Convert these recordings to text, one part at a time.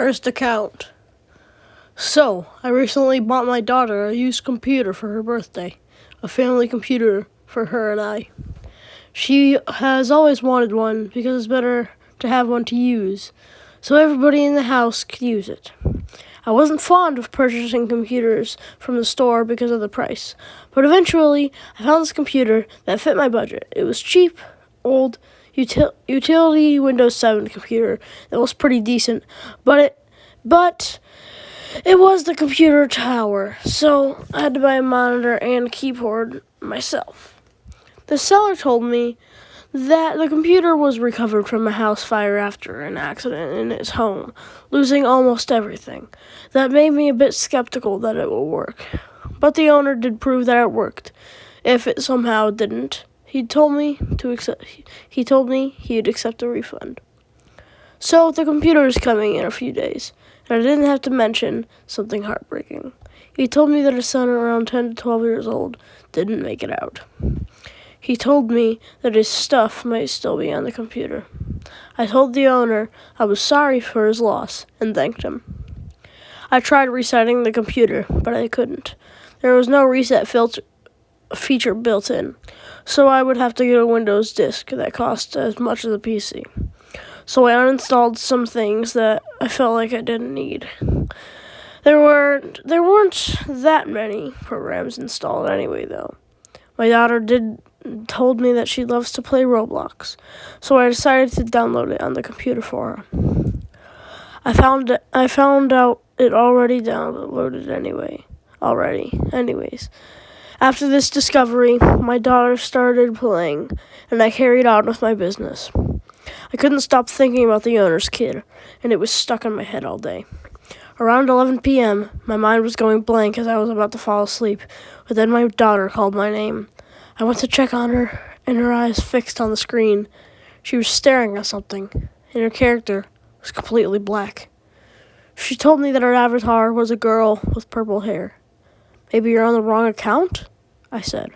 Cursed account. So, I recently bought my daughter a used computer for her birthday. A family computer for her and I. She has always wanted one because it's better to have one to use, so everybody in the house could use it. I wasn't fond of purchasing computers from the store because of the price, but eventually I found this computer that fit my budget. It was cheap, old, utility Windows 7 computer that was pretty decent, but it was the computer tower, so I had to buy a monitor and keyboard myself. The seller told me that the computer was recovered from a house fire after an accident in his home, losing almost everything. That made me a bit skeptical that it will work. But the owner did prove that it worked. If it somehow didn't, he told me he'd accept a refund. So the computer is coming in a few days, and I didn't have to mention something heartbreaking. He told me that his son, around 10 to 12 years old, didn't make it out. He told me that his stuff might still be on the computer. I told the owner I was sorry for his loss and thanked him. I tried resetting the computer, but I couldn't. There was no reset feature built in, so I would have to get a Windows disk that cost as much as a PC. So I uninstalled some things that I felt like I didn't need. There weren't that many programs installed anyway, though. My daughter told me that she loves to play Roblox, so I decided to download it on the computer for her. I found out it already downloaded anyways. After this discovery, my daughter started playing, and I carried on with my business. I couldn't stop thinking about the owner's kid, and it was stuck in my head all day. Around 11 p.m., my mind was going blank as I was about to fall asleep, but then my daughter called my name. I went to check on her, and her eyes fixed on the screen. She was staring at something, and her character was completely black. She told me that her avatar was a girl with purple hair. "Maybe you're on the wrong account?" I said.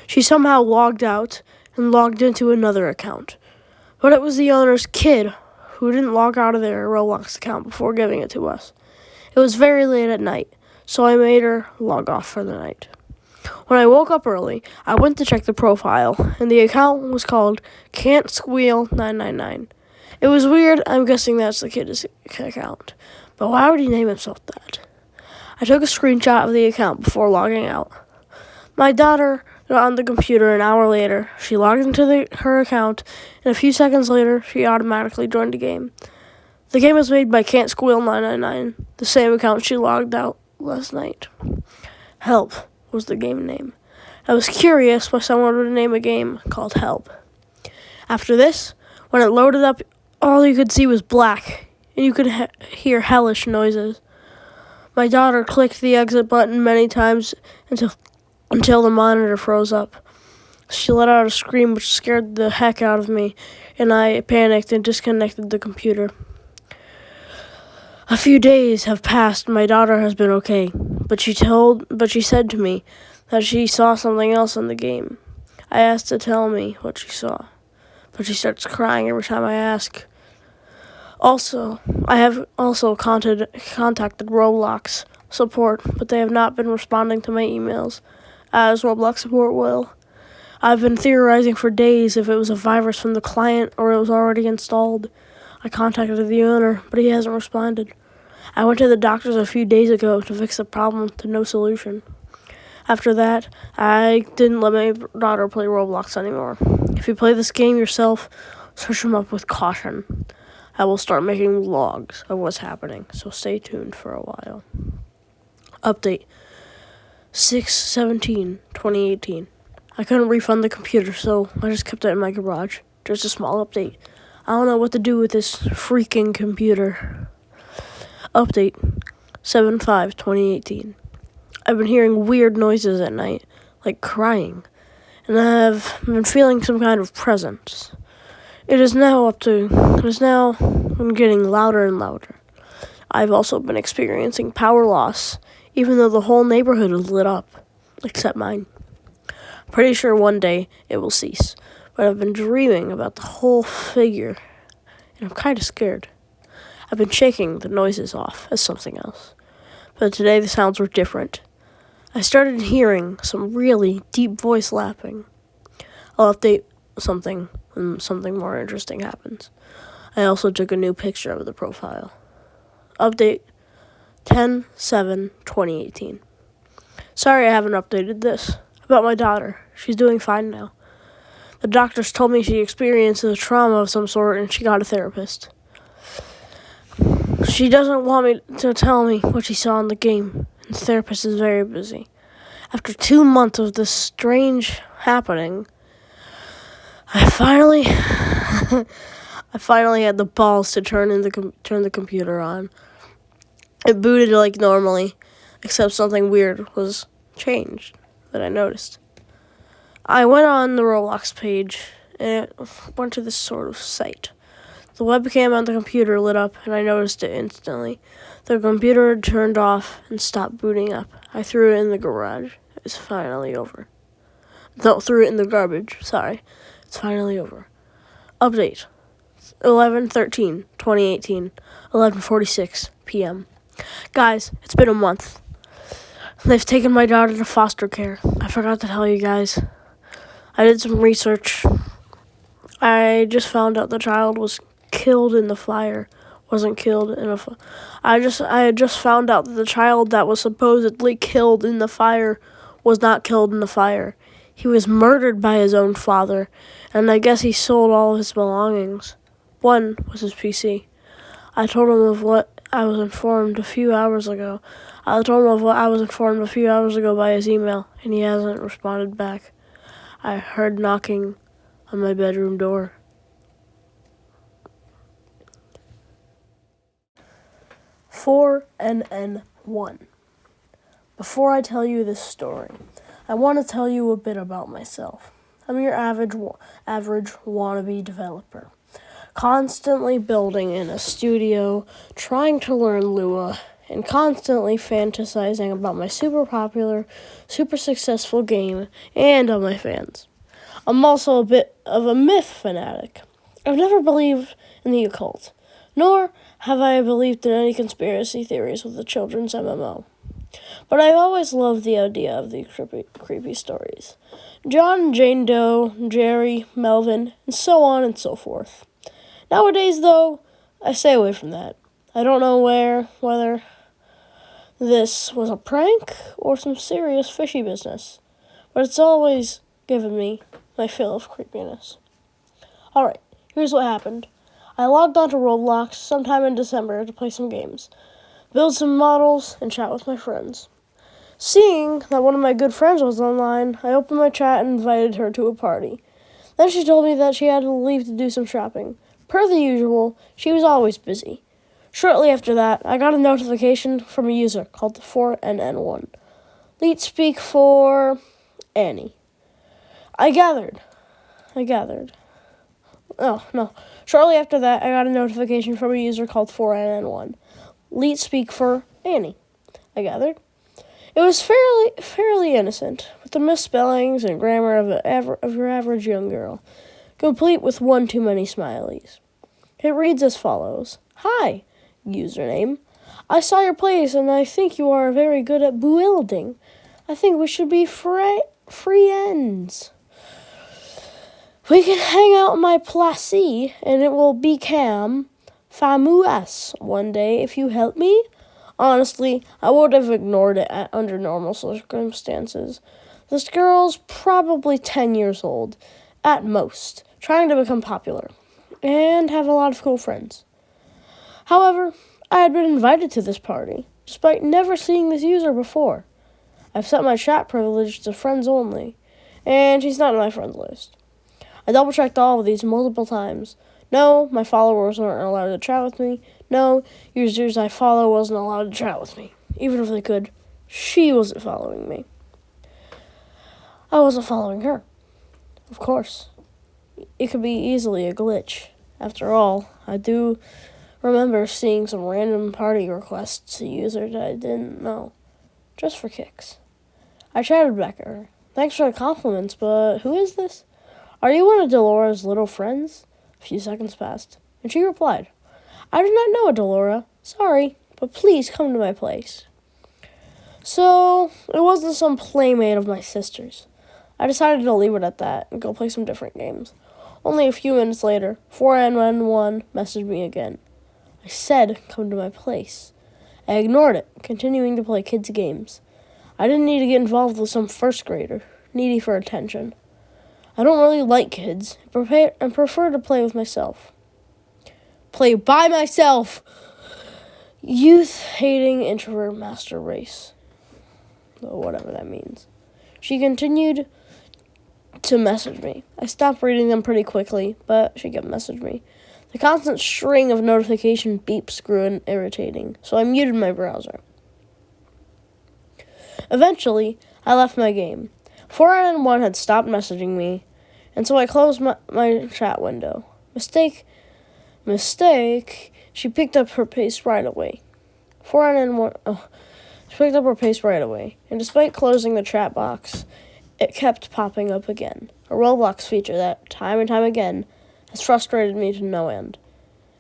She somehow logged out and logged into another account, but it was the owner's kid who didn't log out of their Roblox account before giving it to us. It was very late at night, so I made her log off for the night. When I woke up early, I went to check the profile, and the account was called Can't Squeal 999. It was weird. I'm guessing that's the kid's account, but why would he name himself that? I took a screenshot of the account before logging out. My daughter got on the computer an hour later. She logged into her account, and a few seconds later, she automatically joined the game. The game was made by Can't Squeal 999, the same account she logged out last night. Help was the game name. I was curious why someone would name a game called Help. After this, when it loaded up, all you could see was black, and you could hear hellish noises. My daughter clicked the exit button many times until the monitor froze up. She let out a scream which scared the heck out of me, and I panicked and disconnected the computer. A few days have passed and my daughter has been okay, but she said to me that she saw something else in the game. I asked to tell me what she saw, but she starts crying every time I ask. I have also contacted Roblox support, but they have not been responding to my emails, as Roblox support will. I've been theorizing for days if it was a virus from the client or it was already installed. I contacted the owner, but he hasn't responded. I went to the doctors a few days ago to fix the problem to no solution. After that, I didn't let my daughter play Roblox anymore. If you play this game yourself, search them up with caution. I will start making logs of what's happening, so stay tuned for a while. Update 6/17/2018. I couldn't refund the computer, so I just kept it in my garage. Just a small update. I don't know what to do with this freaking computer. Update 7/5/2018. I've been hearing weird noises at night, like crying, and I've been feeling some kind of presence. It is now getting louder and louder. I've also been experiencing power loss, even though the whole neighborhood is lit up, except mine. Pretty sure one day it will cease, but I've been dreaming about the whole figure, and I'm kind of scared. I've been shaking the noises off as something else, but today the sounds were different. I started hearing some really deep voice laughing. I'll update something when something more interesting happens. I also took a new picture of the profile. Update 10/7/2018. Sorry I haven't updated this. About my daughter. She's doing fine now. The doctors told me she experienced a trauma of some sort and she got a therapist. She doesn't want me to tell me what she saw in the game, and the therapist is very busy. After 2 months of this strange happening, I finally had the balls to turn the computer on. It booted like normally, except something weird was changed that I noticed. I went on the Roblox page and it went to this sort of site. The webcam on the computer lit up and I noticed it instantly. The computer had turned off and stopped booting up. I threw it in the garage. It's finally over. No, threw it in the garbage. Sorry. It's finally over. Update 11/13/2018, 11:46 p.m. Guys, it's been a month. They've taken my daughter to foster care. I forgot to tell you guys. I did some research. I just found out the child was killed in the fire. Wasn't killed in a fire. I had just found out that the child that was supposedly killed in the fire was not killed in the fire. He was murdered by his own father, and I guess he sold all of his belongings. One was his PC. I told him of what I was informed a few hours ago. by his email, and he hasn't responded back. I heard knocking on my bedroom door. (4NN1). Before I tell you this story, I want to tell you a bit about myself. I'm your average wannabe developer, constantly building in a studio, trying to learn Lua, and constantly fantasizing about my super popular, super successful game and on my fans. I'm also a bit of a myth fanatic. I've never believed in the occult, nor have I believed in any conspiracy theories with the children's MMO. But I've always loved the idea of the creepy stories. John, Jane Doe, Jerry, Melvin, and so on and so forth. Nowadays, though, I stay away from that. I don't know whether this was a prank or some serious fishy business, but it's always given me my fill of creepiness. Alright, here's what happened. I logged onto Roblox sometime in December to play some games, build some models, and chat with my friends. Seeing that one of my good friends was online, I opened my chat and invited her to a party. Then she told me that she had to leave to do some shopping. Per the usual, she was always busy. Shortly after that, I got a notification from a user called 4NN1. Leet speak for Annie. I gathered. Oh, no. Shortly after that, I got a notification from a user called 4NN1. Leet speak for Annie. I gathered. It was fairly innocent, with the misspellings and grammar of your average young girl, complete with one too many smileys. It reads as follows. Hi, username. I saw your place, and I think you are very good at building. I think we should be friends. We can hang out in my place, and it will become famous one day if you help me. Honestly, I would have ignored it under normal circumstances. This girl's probably 10 years old, at most, trying to become popular, and have a lot of cool friends. However, I had been invited to this party, despite never seeing this user before. I've set my chat privilege to friends only, and she's not on my friends list. I double-checked all of these multiple times. No, my followers weren't allowed to chat with me. No, users I follow wasn't allowed to chat with me. Even if they could, she wasn't following me. I wasn't following her. Of course. It could be easily a glitch. After all, I do remember seeing some random party requests to users that I didn't know. Just for kicks. I chatted back at her. Thanks for the compliments, but who is this? Are you one of Delora's little friends? A few seconds passed, and she replied, I did not know it, Delora. Sorry, but please come to my place. So, it wasn't some playmate of my sister's. I decided to leave it at that and go play some different games. Only a few minutes later, 4N1 messaged me again. I said, come to my place. I ignored it, continuing to play kids' games. I didn't need to get involved with some first grader, needy for attention. I don't really like kids and prefer to play with myself. Play by myself! Youth-hating introvert master race. Or whatever that means. She continued to message me. I stopped reading them pretty quickly, but she kept messaging me. The constant string of notification beeps grew irritating, so I muted my browser. Eventually, I left my game. 4N1 had stopped messaging me, and so I closed my chat window. Mistake, she picked up her pace right away. 4N1, she picked up her pace right away, and despite closing the chat box, it kept popping up again, a Roblox feature that, time and time again, has frustrated me to no end.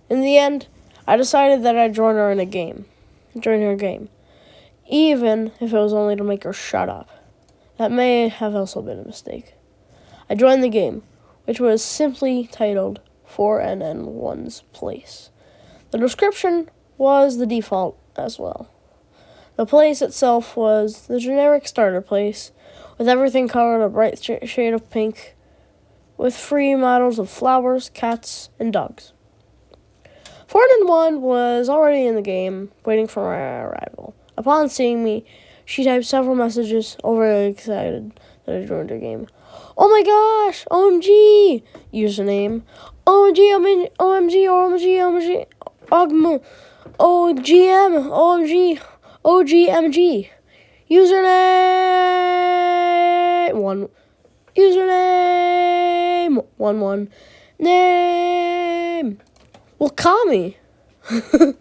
In the end, I decided that I'd join her game, even if it was only to make her shut up. That may have also been a mistake. I joined the game, which was simply titled 4NN1's Place. The description was the default as well. The place itself was the generic starter place, with everything colored a bright shade of pink, with free models of flowers, cats, and dogs. 4N1 was already in the game, waiting for my arrival. Upon seeing me, she typed several messages, overly excited that I joined her game. Oh my gosh! OMG! Username. OMG, OMG, OGM, OMG, OGMG. Username 11 name. Well, call me. That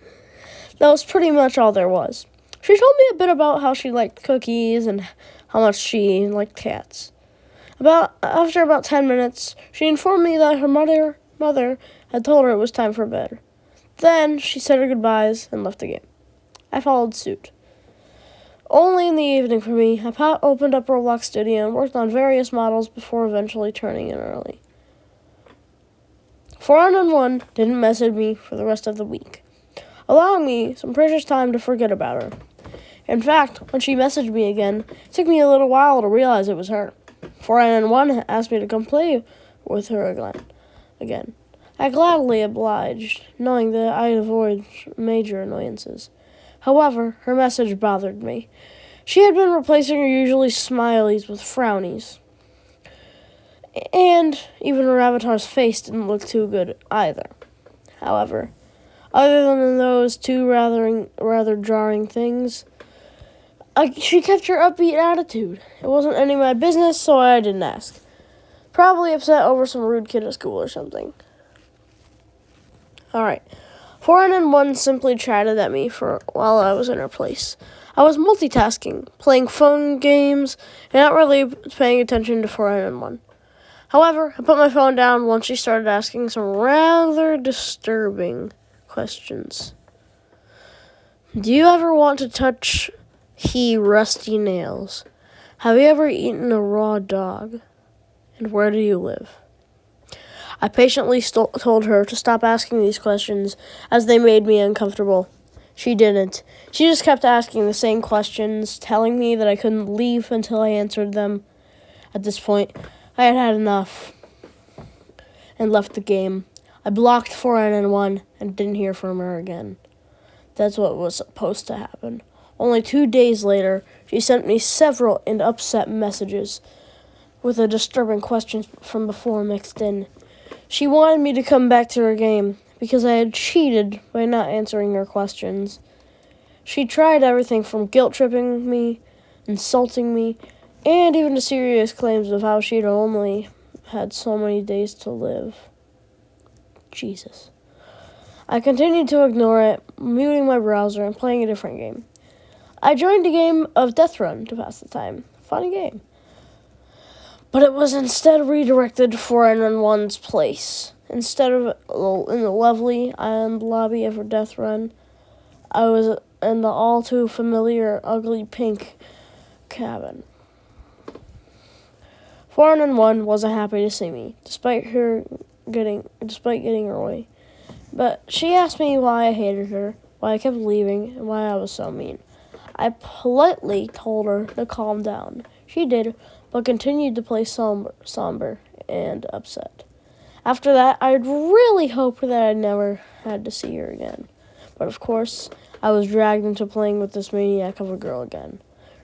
was pretty much all there was. She told me a bit about how she liked cookies and how much she liked cats. After about 10 minutes, she informed me that her mother had told her it was time for bed. Then she said her goodbyes and left the game. I followed suit. Only in the evening for me, I opened up Roblox Studio and worked on various models before eventually turning in early. 4N1 didn't message me for the rest of the week, allowing me some precious time to forget about her. In fact, when she messaged me again, it took me a little while to realize it was her. 4N1 asked me to come play with her again. I gladly obliged, knowing that I'd avoid major annoyances. However, her message bothered me. She had been replacing her usually smileys with frownies. And even her avatar's face didn't look too good either. However, other than those two rather jarring things, she kept her upbeat attitude. It wasn't any of my business, so I didn't ask. Probably upset over some rude kid at school or something. Alright. 4N1 simply chatted at me while I was in her place. I was multitasking, playing phone games, and not really paying attention to 4N1. However, I put my phone down once she started asking some rather disturbing questions. Do you ever want to touch rusty nails? Have you ever eaten a raw dog? And where do you live? I patiently told her to stop asking these questions as they made me uncomfortable. She didn't. She just kept asking the same questions, telling me that I couldn't leave until I answered them. At this point, I had had enough and left the game. I blocked 4N1 and didn't hear from her again. That's what was supposed to happen. Only 2 days later, she sent me several and upset messages with the disturbing questions from before mixed in. She wanted me to come back to her game because I had cheated by not answering her questions. She tried everything from guilt-tripping me, insulting me, and even to serious claims of how she'd only had so many days to live. Jesus. I continued to ignore it, muting my browser and playing a different game. I joined a game of Death Run to pass the time. Funny game. But it was instead redirected to 4N1's place. Instead of in the lovely island lobby of a death run, I was in the all too familiar ugly pink cabin. 4-1 wasn't happy to see me, despite getting her way. But she asked me why I hated her, why I kept leaving, and why I was so mean. I politely told her to calm down. She did, but continued to play somber and upset. After that, I'd really hoped that I never had to see her again. But of course, I was dragged into playing with this maniac of a girl again.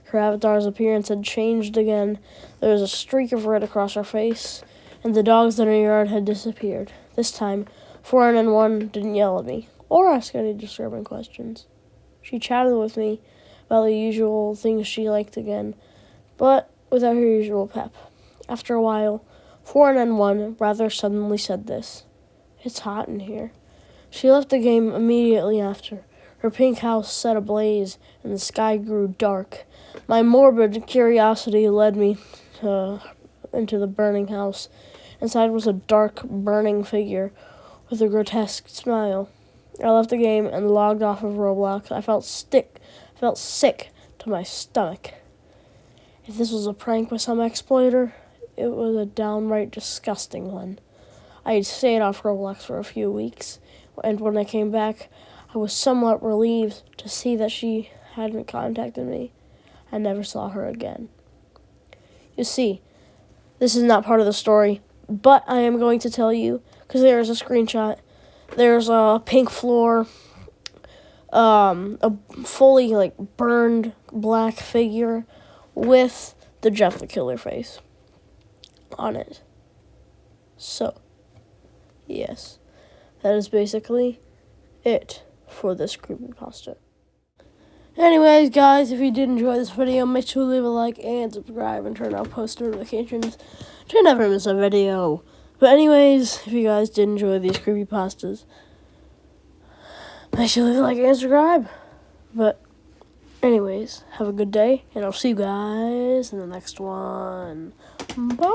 Her avatar's appearance had changed again. There was a streak of red across her face, and the dogs in her yard had disappeared. This time, 4-1 didn't yell at me or ask any disturbing questions. She chatted with me about the usual things she liked again, but without her usual pep. After a while, 4-1 rather suddenly said this: "It's hot in here." She left the game immediately after. Her pink house set ablaze, and the sky grew dark. My morbid curiosity led me into the burning house. Inside was a dark, burning figure with a grotesque smile. I left the game and logged off of Roblox. I felt sick to my stomach. If this was a prank with some exploiter, it was a downright disgusting one. I had stayed off Roblox for a few weeks, and when I came back, I was somewhat relieved to see that she hadn't contacted me. I never saw her again. You see, this is not part of the story, but I am going to tell you, because there is a screenshot. There's a pink floor, a fully burned black figure with the Jeff the Killer face on it. So, yes, that is basically it for this creepypasta. Anyways, guys, if you did enjoy this video, make sure to leave a like and subscribe and turn on post notifications to never miss a video. But anyways, if you guys did enjoy these creepypastas, make sure to leave a like and subscribe. But anyways, have a good day, and I'll see you guys in the next one. Bye!